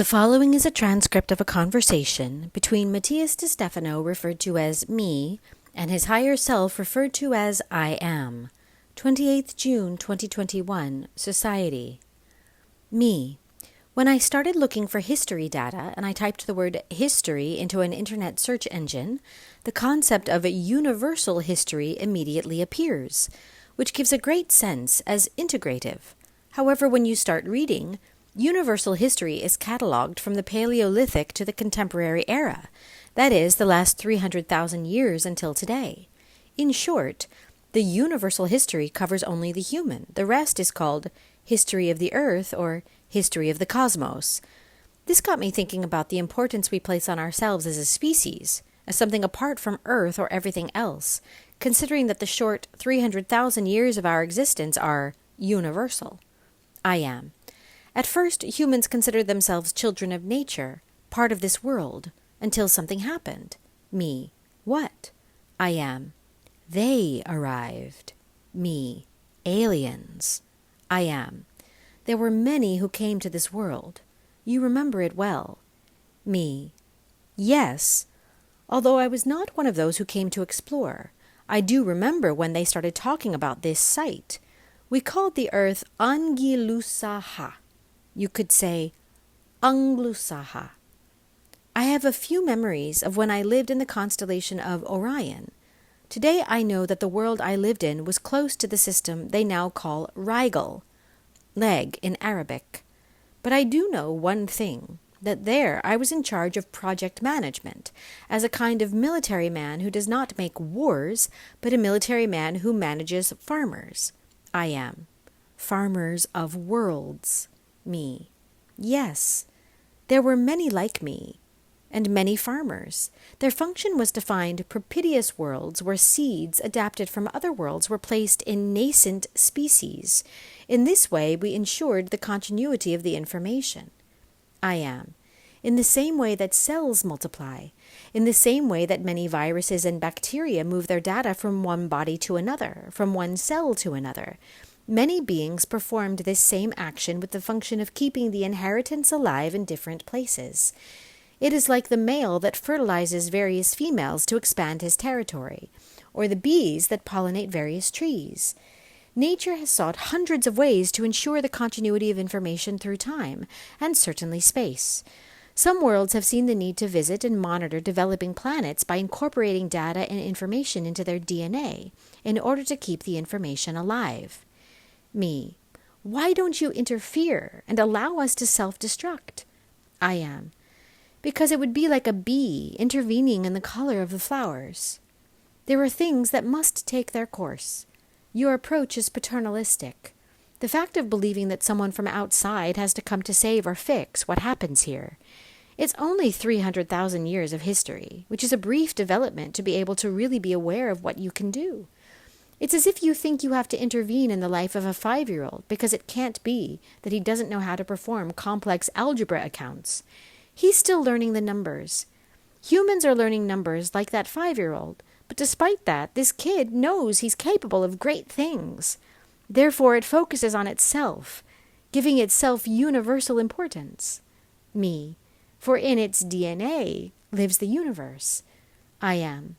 The following is a transcript of a conversation between Matías De Stefano, referred to as me, and his higher self, referred to as I am. 28th June 2021, Society. Me. When I started looking for history data and I typed the word history into an internet search engine, the concept of universal history immediately appears, which gives a great sense as integrative. However, when you start reading, universal history is catalogued from the Paleolithic to the contemporary era, that is, the last 300,000 years until today. In short, the universal history covers only the human. The rest is called history of the earth or history of the cosmos. This got me thinking about the importance we place on ourselves as a species, as something apart from Earth or everything else, considering that the short 300,000 years of our existence are universal. I am. At first, humans considered themselves children of nature, part of this world, until something happened. Me. What? I am. They arrived. Me. Aliens. I am. There were many who came to this world. You remember it well. Me. Yes. Although I was not one of those who came to explore, I do remember when they started talking about this site. We called the Earth Angilusaha. You could say Anglusaha. I have a few memories of when I lived in the constellation of Orion. Today I know that the world I lived in was close to the system they now call Rigel, leg in Arabic. But I do know one thing, that there I was in charge of project management, as a kind of military man who does not make wars, but a military man who manages farmers. I am. Farmers of worlds. Me. Yes, there were many like me, and many farmers. Their function was to find propitious worlds where seeds adapted from other worlds were placed in nascent species. In this way, we ensured the continuity of the information. I am. In the same way that cells multiply, in the same way that many viruses and bacteria move their data from one body to another, from one cell to another, many beings performed this same action with the function of keeping the inheritance alive in different places. It is like the male that fertilizes various females to expand his territory, or the bees that pollinate various trees. Nature has sought hundreds of ways to ensure the continuity of information through time, and certainly space. Some worlds have seen the need to visit and monitor developing planets by incorporating data and information into their DNA in order to keep the information alive. Me. Why don't you interfere and allow us to self-destruct? I am. Because it would be like a bee intervening in the color of the flowers. There are things that must take their course. Your approach is paternalistic. The fact of believing that someone from outside has to come to save or fix what happens here. It's only 300,000 years of history, which is a brief development to be able to really be aware of what you can do. It's as if you think you have to intervene in the life of a 5-year-old because it can't be that he doesn't know how to perform complex algebra accounts. He's still learning the numbers. Humans are learning numbers like that 5-year-old, but despite that, this kid knows he's capable of great things. Therefore, it focuses on itself, giving itself universal importance. Me. For in its DNA lives the universe. I am.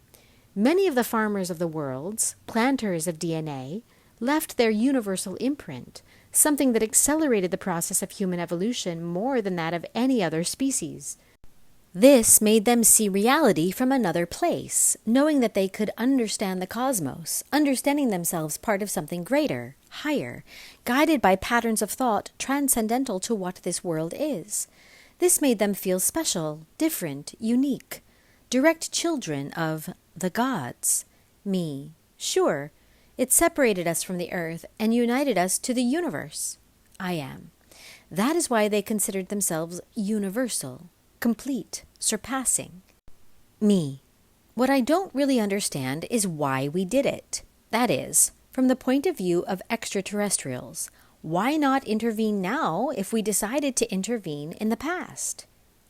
Many of the farmers of the worlds, planters of DNA, left their universal imprint, something that accelerated the process of human evolution more than that of any other species. This made them see reality from another place, knowing that they could understand the cosmos, understanding themselves part of something greater, higher, guided by patterns of thought transcendental to what this world is. This made them feel special, different, unique, direct children of the gods. Me. Sure, it separated us from the earth and united us to the universe. I am. That is why they considered themselves universal, complete, surpassing. Me. What I don't really understand is why we did it. That is, from the point of view of extraterrestrials. Why not intervene now if we decided to intervene in the past?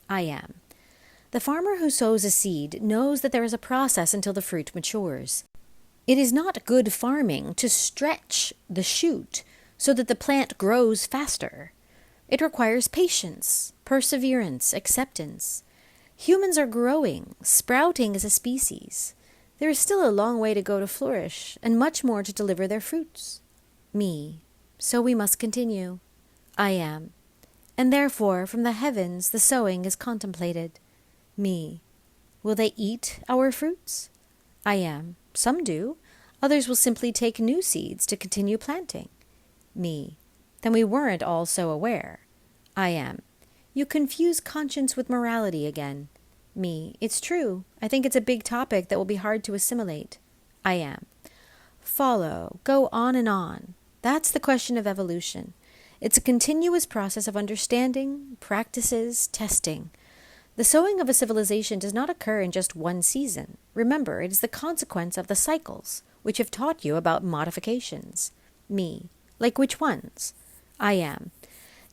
I am. The farmer who sows a seed knows that there is a process until the fruit matures. It is not good farming to stretch the shoot so that the plant grows faster. It requires patience, perseverance, acceptance. Humans are growing, sprouting as a species. There is still a long way to go to flourish, and much more to deliver their fruits. Me. So we must continue. I am. And therefore, from the heavens, the sowing is contemplated. Me. Will they eat our fruits? I am. Some do. Others will simply take new seeds to continue planting. Me. Then we weren't all so aware. I am. You confuse conscience with morality again. Me. It's true. I think it's a big topic that will be hard to assimilate. I am. Follow. Go on and on. That's the question of evolution. It's a continuous process of understanding, practices, testing. The sowing of a civilization does not occur in just one season. Remember, it is the consequence of the cycles, which have taught you about modifications. Me. Like which ones? I am.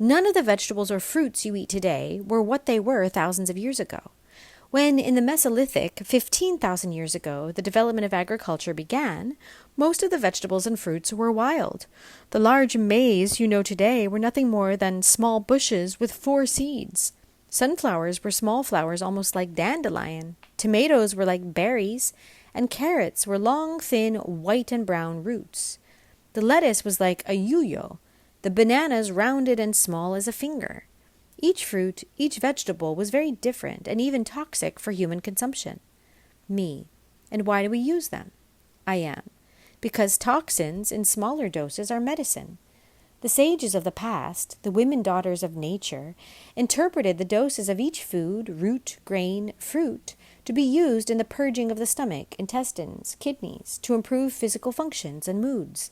None of the vegetables or fruits you eat today were what they were thousands of years ago. When, in the Mesolithic, 15,000 years ago, the development of agriculture began, most of the vegetables and fruits were wild. The large maize you know today were nothing more than small bushes with 4 seeds. Sunflowers were small flowers almost like dandelion. Tomatoes were like berries, and carrots were long, thin, white and brown roots. The lettuce was like a yuyo, the bananas rounded and small as a finger. Each fruit, each vegetable was very different and even toxic for human consumption. Me. And why do we use them? I am. Because toxins in smaller doses are medicine. The sages of the past, the women daughters of nature, interpreted the doses of each food, root, grain, fruit, to be used in the purging of the stomach, intestines, kidneys, to improve physical functions and moods.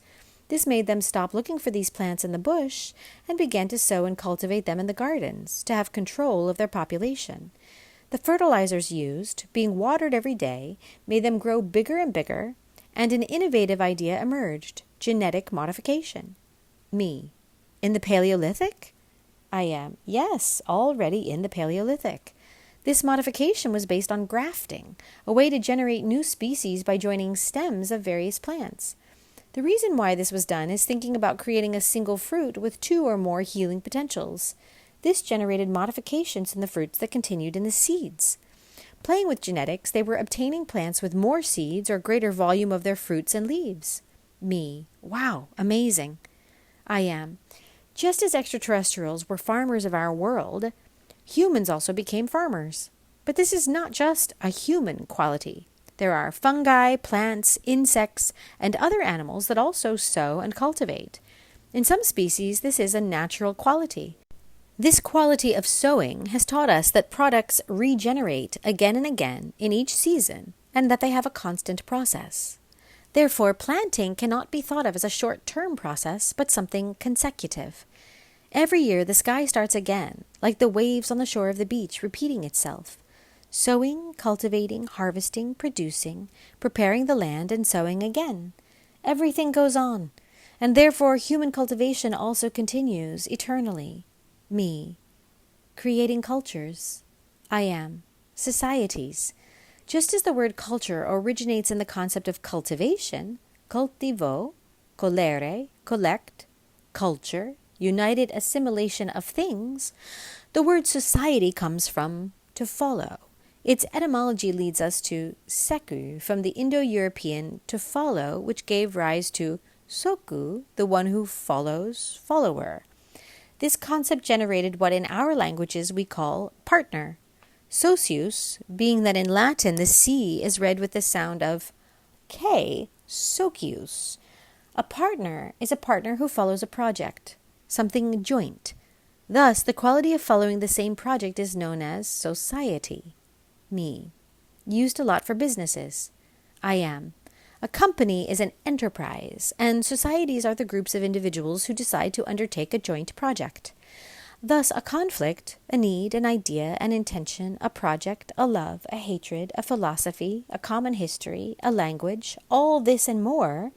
This made them stop looking for these plants in the bush and began to sow and cultivate them in the gardens to have control of their population. The fertilizers used, being watered every day, made them grow bigger and bigger, and an innovative idea emerged, genetic modification. Me. In the Paleolithic? I am. Yes, already in the Paleolithic. This modification was based on grafting, a way to generate new species by joining stems of various plants. The reason why this was done is thinking about creating a single fruit with 2 or more healing potentials. This generated modifications in the fruits that continued in the seeds. Playing with genetics, they were obtaining plants with more seeds or greater volume of their fruits and leaves. Me. Wow, amazing. I am. Just as extraterrestrials were farmers of our world, humans also became farmers. But this is not just a human quality. There are fungi, plants, insects, and other animals that also sow and cultivate. In some species, this is a natural quality. This quality of sowing has taught us that products regenerate again and again in each season, and that they have a constant process. Therefore, planting cannot be thought of as a short-term process, but something consecutive. Every year, the sky starts again, like the waves on the shore of the beach, repeating itself. Sowing, cultivating, harvesting, producing, preparing the land, and sowing again. Everything goes on, and therefore human cultivation also continues eternally. Me. Creating cultures. I am. Societies. Just as the word culture originates in the concept of cultivation, cultivo, colere, collect, culture, united assimilation of things, the word society comes from to follow. Its etymology leads us to seku, from the Indo-European to follow, which gave rise to soku, the one who follows, follower. This concept generated what in our languages we call partner. Socius, being that in Latin the C is read with the sound of K, socius. A partner is a partner who follows a project, something joint. Thus, the quality of following the same project is known as society. Me. Used a lot for businesses. I am. A company is an enterprise, and societies are the groups of individuals who decide to undertake a joint project. Thus, a conflict, a need, an idea, an intention, a project, a love, a hatred, a philosophy, a common history, a language, all this and more,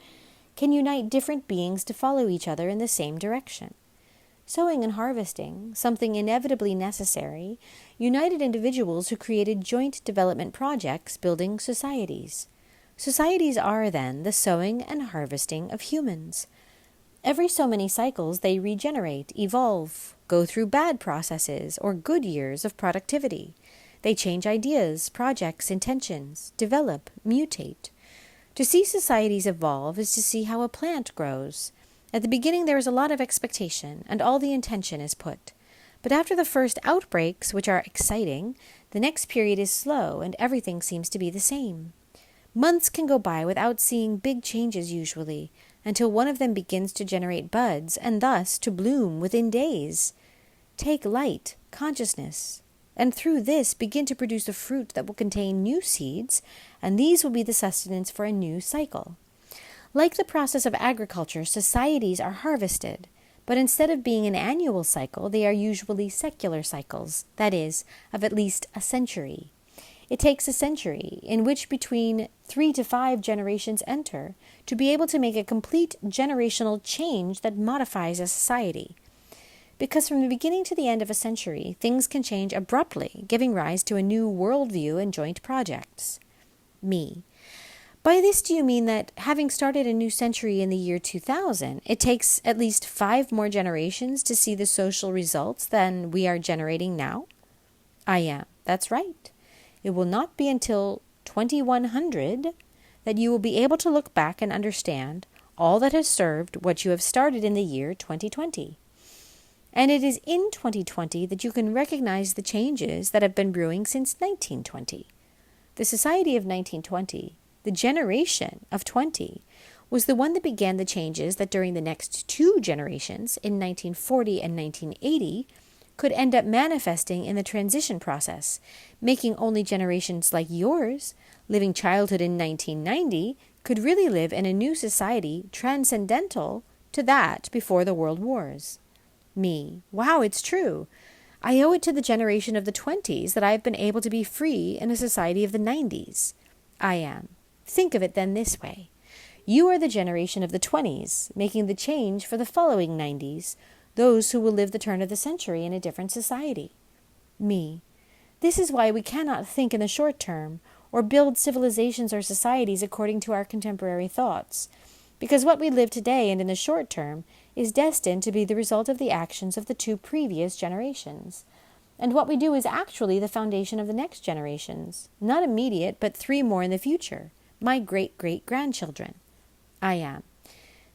can unite different beings to follow each other in the same direction. Sowing and harvesting, something inevitably necessary, united individuals who created joint development projects building societies. Societies are, then, the sowing and harvesting of humans. Every so many cycles, they regenerate, evolve, go through bad processes or good years of productivity. They change ideas, projects, intentions, develop, mutate. To see societies evolve is to see how a plant grows. At the beginning, there is a lot of expectation, and all the intention is put. But after the first outbreaks, which are exciting, the next period is slow, and everything seems to be the same. Months can go by without seeing big changes usually, until one of them begins to generate buds, and thus to bloom within days. Take light, consciousness, and through this begin to produce a fruit that will contain new seeds, and these will be the sustenance for a new cycle. Like the process of agriculture, societies are harvested, but instead of being an annual cycle, they are usually secular cycles, that is, of at least a century. It takes a century, in which between 3 to 5 generations enter, to be able to make a complete generational change that modifies a society. Because from the beginning to the end of a century, things can change abruptly, giving rise to a new worldview and joint projects. Me. By this do you mean that, having started a new century in the year 2000, it takes at least 5 more generations to see the social results than we are generating now? I am. That's right. It will not be until 2100 that you will be able to look back and understand all that has served what you have started in the year 2020. And it is in 2020 that you can recognize the changes that have been brewing since 1920. The society of 1920, the generation of 20, was the one that began the changes that during the next 2 generations, in 1940 and 1980, could end up manifesting in the transition process, making only generations like yours, living childhood in 1990, could really live in a new society transcendental to that before the world wars. Me. Wow, it's true. I owe it to the generation of the 20s that I have been able to be free in a society of the 90s. I am. Think of it then this way. You are the generation of the 20s, making the change for the following 90s, those who will live the turn of the century in a different society. Me. This is why we cannot think in the short term, or build civilizations or societies according to our contemporary thoughts, because what we live today and in the short term is destined to be the result of the actions of the 2 previous generations. And what we do is actually the foundation of the next generations, not immediate, but 3 more in the future, my great-great-grandchildren. I am.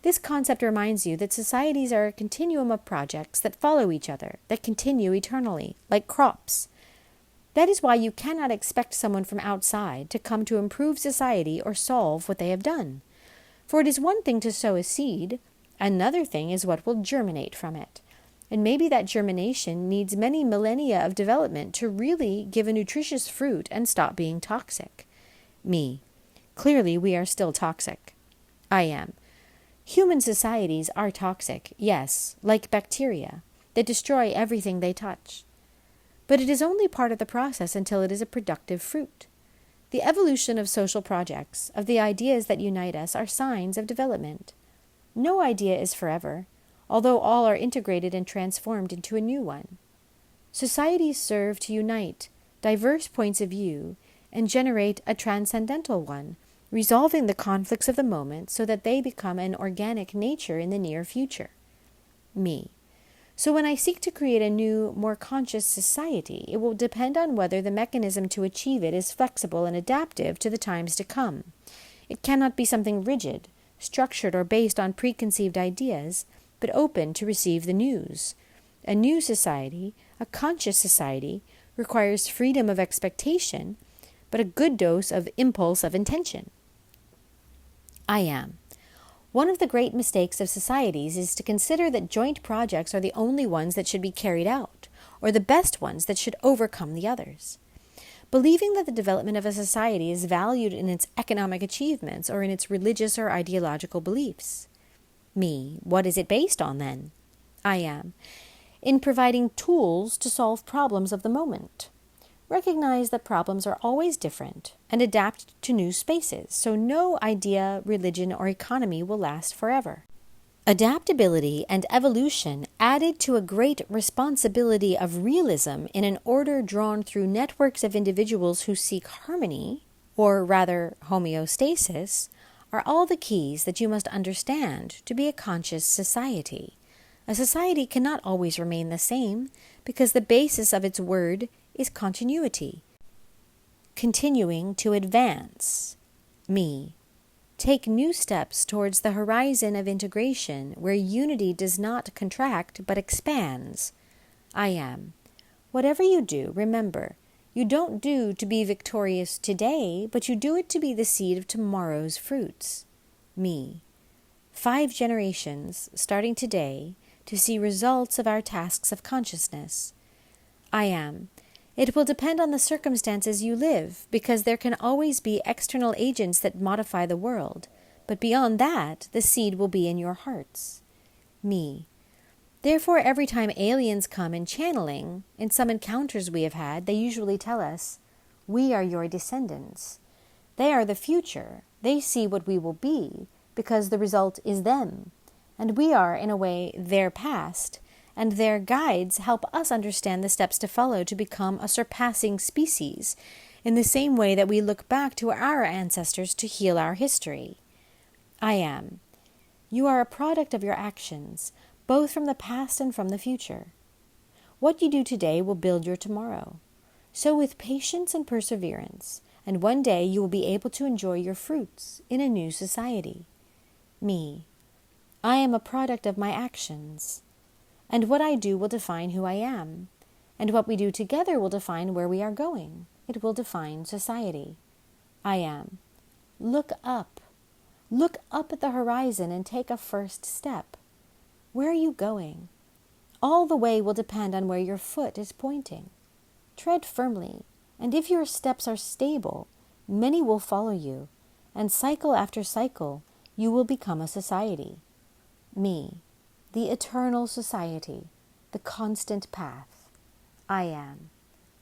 This concept reminds you that societies are a continuum of projects that follow each other, that continue eternally, like crops. That is why you cannot expect someone from outside to come to improve society or solve what they have done. For it is one thing to sow a seed, another thing is what will germinate from it. And maybe that germination needs many millennia of development to really give a nutritious fruit and stop being toxic. Me. Clearly we are still toxic. I am. Human societies are toxic, yes, like bacteria, that destroy everything they touch. But it is only part of the process until it is a productive fruit. The evolution of social projects, of the ideas that unite us, are signs of development. No idea is forever, although all are integrated and transformed into a new one. Societies serve to unite diverse points of view and generate a transcendental one, resolving the conflicts of the moment so that they become an organic nature in the near future. Me. So when I seek to create a new, more conscious society, it will depend on whether the mechanism to achieve it is flexible and adaptive to the times to come. It cannot be something rigid, structured or based on preconceived ideas, but open to receive the news. A new society, a conscious society, requires freedom of expectation, but a good dose of impulse of intention. I am. One of the great mistakes of societies is to consider that joint projects are the only ones that should be carried out, or the best ones that should overcome the others. Believing that the development of a society is valued in its economic achievements or in its religious or ideological beliefs. Me. What is it based on then? I am. In providing tools to solve problems of the moment. Recognize that problems are always different and adapt to new spaces, so no idea, religion, or economy will last forever. Adaptability and evolution added to a great responsibility of realism in an order drawn through networks of individuals who seek harmony, or rather homeostasis, are all the keys that you must understand to be a conscious society. A society cannot always remain the same because the basis of its word is continuity. Continuing to advance. Me. Take new steps towards the horizon of integration where unity does not contract but expands. I am. Whatever you do, remember, you don't do to be victorious today, but you do it to be the seed of tomorrow's fruits. Me. 5 generations, starting today, to see results of our tasks of consciousness. I am. It will depend on the circumstances you live, because there can always be external agents that modify the world, but beyond that, the seed will be in your hearts. Me. Therefore, every time aliens come in channeling, in some encounters we have had, they usually tell us, "We are your descendants." They are the future. They see what we will be, because the result is them. And we are, in a way, their past, and their guides help us understand the steps to follow to become a surpassing species, in the same way that we look back to our ancestors to heal our history. I am. You are a product of your actions, both from the past and from the future. What you do today will build your tomorrow. So with patience and perseverance, and one day you will be able to enjoy your fruits in a new society. Me. I am a product of my actions. And what I do will define who I am. And what we do together will define where we are going. It will define society. I am. Look up. Look up at the horizon and take a first step. Where are you going? All the way will depend on where your foot is pointing. Tread firmly, and if your steps are stable, many will follow you, and cycle after cycle, you will become a society. Me, the eternal society, the constant path. I am,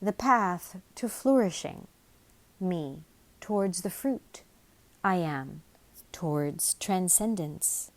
the path to flourishing. Me, towards the fruit. I am, towards transcendence.